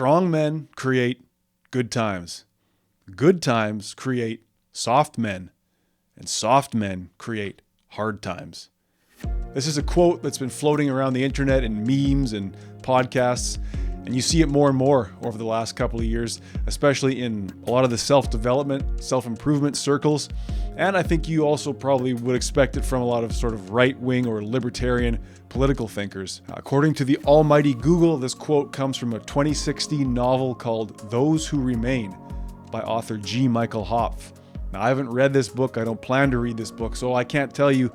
strong men create good times. Good times create soft men, and soft men create hard times. This is a quote that's been floating around the internet in memes and podcasts, and you see it more and more over the last couple of years, especially in a lot of the self-development, self-improvement circles. And I think you also probably would expect it from a lot of sort of right-wing or libertarian political thinkers. According to the almighty Google, this quote comes from a 2016 novel called Those Who Remain by author G. Michael Hopf. Now, I haven't read this book. I don't plan to read this book, so I can't tell you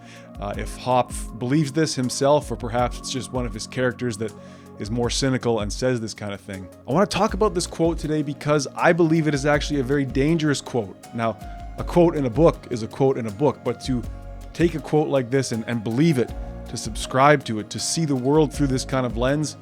if Hopf believes this himself, or perhaps it's just one of his characters that is more cynical and says this kind of thing. I want to talk about this quote today because I believe it is actually a very dangerous quote. Now, a quote in a book is a quote in a book, but to take a quote like this and believe it, to subscribe to it, to see the world through this kind of lens,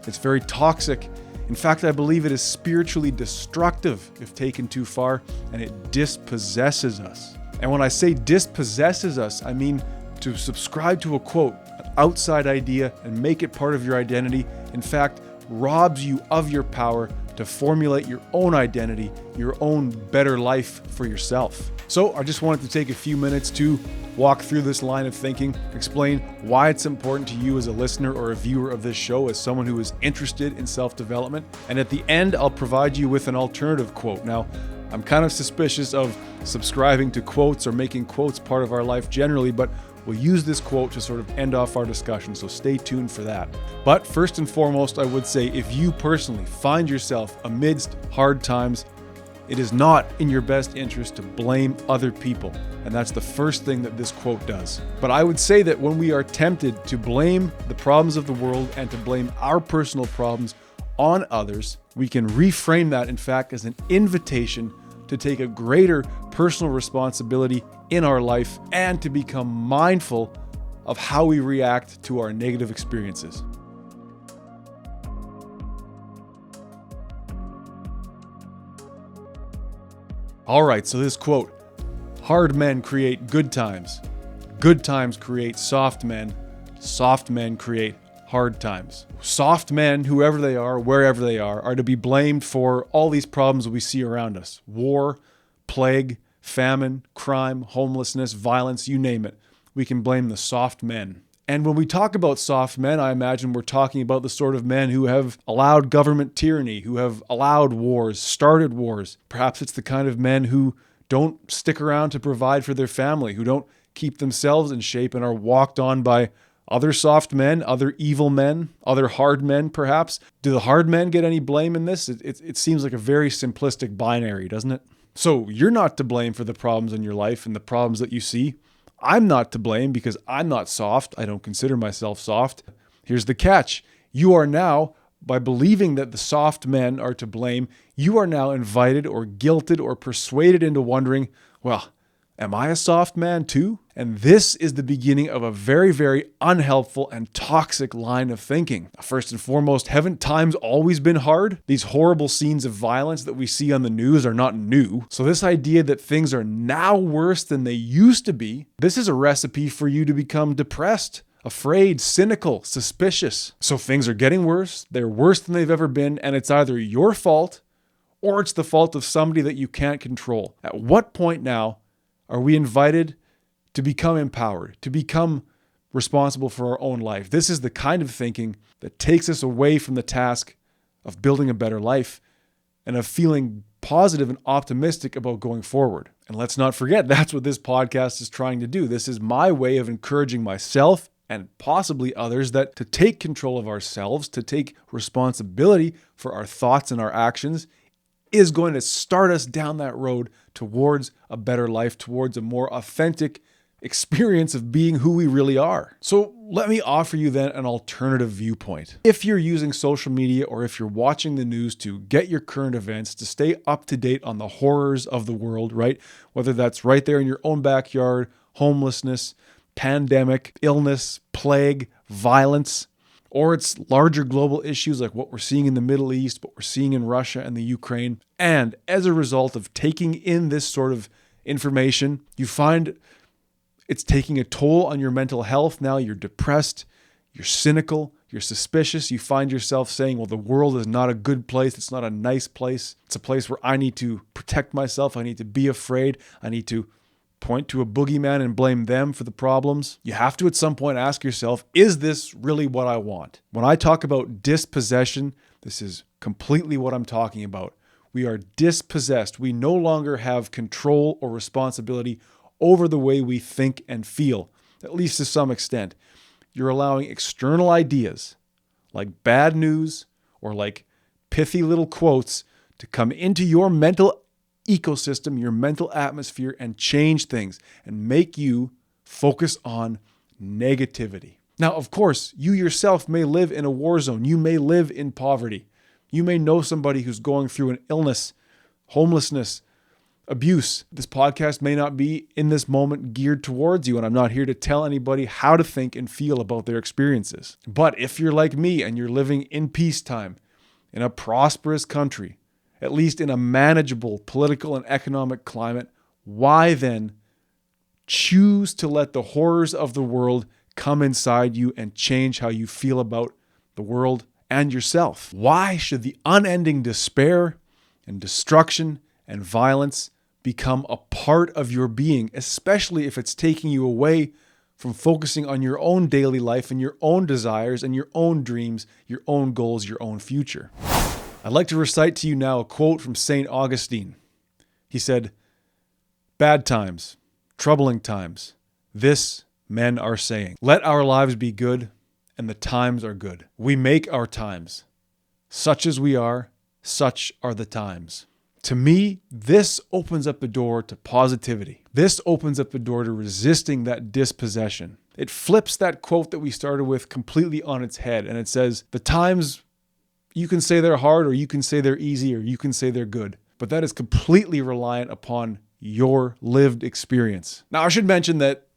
it's very toxic. In fact, I believe it is spiritually destructive if taken too far, and it dispossesses us. And when I say dispossesses us, I mean to subscribe to a quote, an outside idea, and make it part of your identity, in fact, robs you of your power to formulate your own identity, your own better life for yourself. So I just wanted to take a few minutes to walk through this line of thinking, explain why it's important to you as a listener or a viewer of this show, as someone who is interested in self-development. And at the end, I'll provide you with an alternative quote. Now, I'm kind of suspicious of subscribing to quotes or making quotes part of our life generally, but we'll use this quote to sort of end off our discussion, so stay tuned for that. But first and foremost, I would say if you personally find yourself amidst hard times, it is not in your best interest to blame other people. And that's the first thing that this quote does. But I would say that when we are tempted to blame the problems of the world and to blame our personal problems on others, we can reframe that, in fact, as an invitation to take a greater personal responsibility in our life and to become mindful of how we react to our negative experiences. All right, so this quote, hard men create good times create soft men create hard times. Soft men, whoever they are, wherever they are to be blamed for all these problems we see around us. War, plague, famine, crime, homelessness, violence, you name it. We can blame the soft men. And when we talk about soft men, I imagine we're talking about the sort of men who have allowed government tyranny, who have allowed wars, started wars. Perhaps it's the kind of men who don't stick around to provide for their family, who don't keep themselves in shape and are walked on by other soft men, other evil men, other hard men, perhaps. Do the hard men get any blame in this? It seems like a very simplistic binary, doesn't it? So you're not to blame for the problems in your life and the problems that you see. I'm not to blame because I'm not soft. I don't consider myself soft. Here's the catch. You are now, by believing that the soft men are to blame, you are now invited or guilted or persuaded into wondering, well, am I a soft man too? And this is the beginning of a very, very unhelpful and toxic line of thinking. First and foremost, haven't times always been hard? These horrible scenes of violence that we see on the news are not new. So this idea that things are now worse than they used to be, this is a recipe for you to become depressed, afraid, cynical, suspicious. So things are getting worse, they're worse than they've ever been, and it's either your fault or it's the fault of somebody that you can't control. At what point now are we invited to become empowered, to become responsible for our own life? This is the kind of thinking that takes us away from the task of building a better life and of feeling positive and optimistic about going forward. And let's not forget, that's what this podcast is trying to do. This is my way of encouraging myself and possibly others that to take control of ourselves, to take responsibility for our thoughts and our actions is going to start us down that road towards a better life, towards a more authentic experience of being who we really are. So let me offer you then an alternative viewpoint. If you're using social media or if you're watching the news to get your current events, to stay up to date on the horrors of the world, right? Whether that's right there in your own backyard, homelessness, pandemic, illness, plague, violence, or it's larger global issues like what we're seeing in the Middle East, what we're seeing in Russia and the Ukraine. And as a result of taking in this sort of information, you find it's taking a toll on your mental health. Now you're depressed, you're cynical, you're suspicious, you find yourself saying, well, the world is not a good place. It's not a nice place. It's a place where I need to protect myself. I need to be afraid. I need to point to a boogeyman and blame them for the problems. You have to at some point ask yourself, is this really what I want? When I talk about dispossession, this is completely what I'm talking about. We are dispossessed. We no longer have control or responsibility over the way we think and feel, at least to some extent. You're allowing external ideas like bad news or like pithy little quotes to come into your mental ecosystem, your mental atmosphere, and change things and make you focus on negativity. Now, of course, you yourself may live in a war zone. You may live in poverty. You may know somebody who's going through an illness, homelessness, abuse. This podcast may not be in this moment geared towards you, and I'm not here to tell anybody how to think and feel about their experiences. But if you're like me and you're living in peacetime, in a prosperous country, at least in a manageable political and economic climate, why then choose to let the horrors of the world come inside you and change how you feel about the world and yourself? Why should the unending despair and destruction and violence become a part of your being, especially if it's taking you away from focusing on your own daily life and your own desires and your own dreams, your own goals, your own future? I'd like to recite to you now a quote from St. Augustine. He said, "Bad times, troubling times, this men are saying. Let our lives be good, and the times are good. We make our times. Such as we are, such are the times." To me, this opens up the door to positivity. This opens up the door to resisting that dispossession. It flips that quote that we started with completely on its head, and it says, the times, you can say they're hard, or you can say they're easy, or you can say they're good. But that is completely reliant upon your lived experience. Now, I should mention that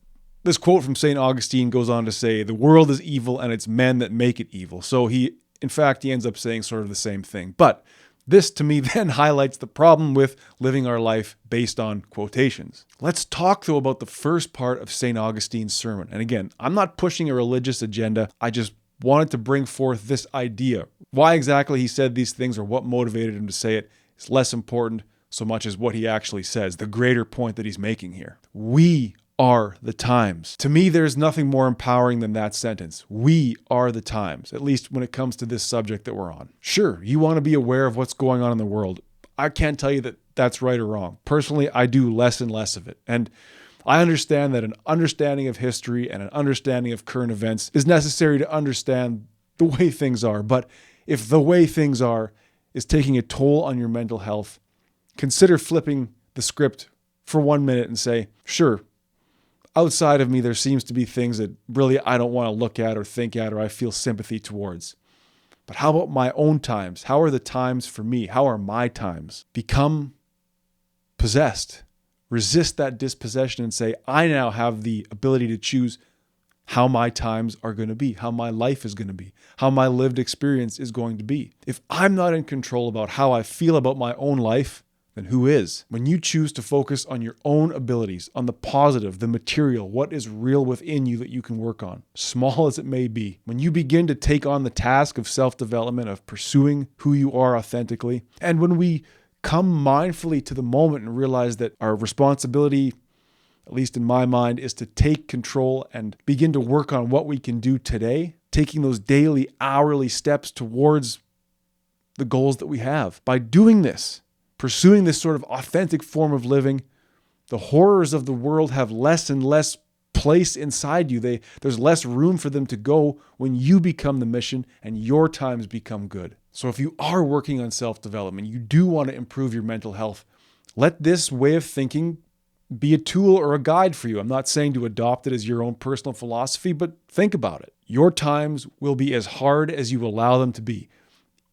this quote from St. Augustine goes on to say, the world is evil and it's men that make it evil. So he ends up saying sort of the same thing. But this, to me, then highlights the problem with living our life based on quotations. Let's talk, though, about the first part of St. Augustine's sermon. And again, I'm not pushing a religious agenda. I just wanted to bring forth this idea. Why exactly he said these things or what motivated him to say it is less important so much as what he actually says, the greater point that he's making here. We are the times. To me, there's nothing more empowering than that sentence. We are the times, at least when it comes to this subject that we're on. Sure, you want to be aware of what's going on in the world. I can't tell you that that's right or wrong. Personally, I do less and less of it. And I understand that an understanding of history and an understanding of current events is necessary to understand the way things are. But if the way things are is taking a toll on your mental health, consider flipping the script for 1 minute and say, sure, outside of me, there seems to be things that really I don't want to look at or think at or I feel sympathy towards. But how about my own times? How are the times for me? How are my times? Become possessed. Resist that dispossession and say, I now have the ability to choose how my times are going to be, how my life is going to be, how my lived experience is going to be. If I'm not in control about how I feel about my own life, then who is? When you choose to focus on your own abilities, on the positive, the material, what is real within you that you can work on, small as it may be, when you begin to take on the task of self-development, of pursuing who you are authentically, and when we come mindfully to the moment and realize that our responsibility, at least in my mind, is to take control and begin to work on what we can do today, taking those daily, hourly steps towards the goals that we have. By doing this, pursuing this sort of authentic form of living, the horrors of the world have less and less place inside you. There's less room for them to go when you become the mission and your times become good. So if you are working on self-development, you do want to improve your mental health, let this way of thinking be a tool or a guide for you. I'm not saying to adopt it as your own personal philosophy, but think about it. Your times will be as hard as you allow them to be.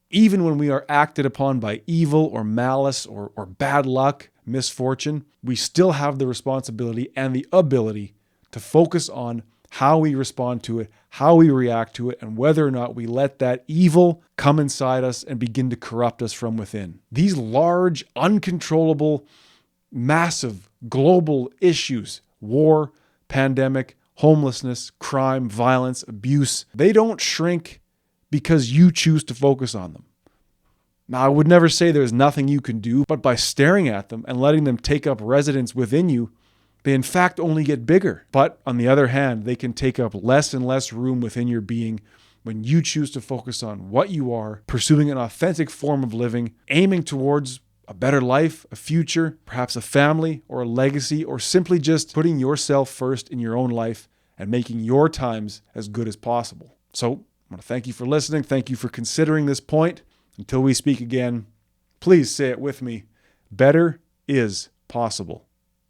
Even when we are acted upon by evil or malice or bad luck, misfortune, we still have the responsibility and the ability to focus on how we respond to it, how we react to it, and whether or not we let that evil come inside us and begin to corrupt us from within. These large, uncontrollable, massive, global issues, war, pandemic, homelessness, crime, violence, abuse, they don't shrink because you choose to focus on them. Now, I would never say there's nothing you can do, but by staring at them and letting them take up residence within you, they in fact only get bigger. But on the other hand, they can take up less and less room within your being when you choose to focus on what you are, pursuing an authentic form of living, aiming towards a better life, a future, perhaps a family or a legacy, or simply just putting yourself first in your own life and making your times as good as possible. So I want to thank you for listening. Thank you for considering this point. Until we speak again, please say it with me. Better is possible.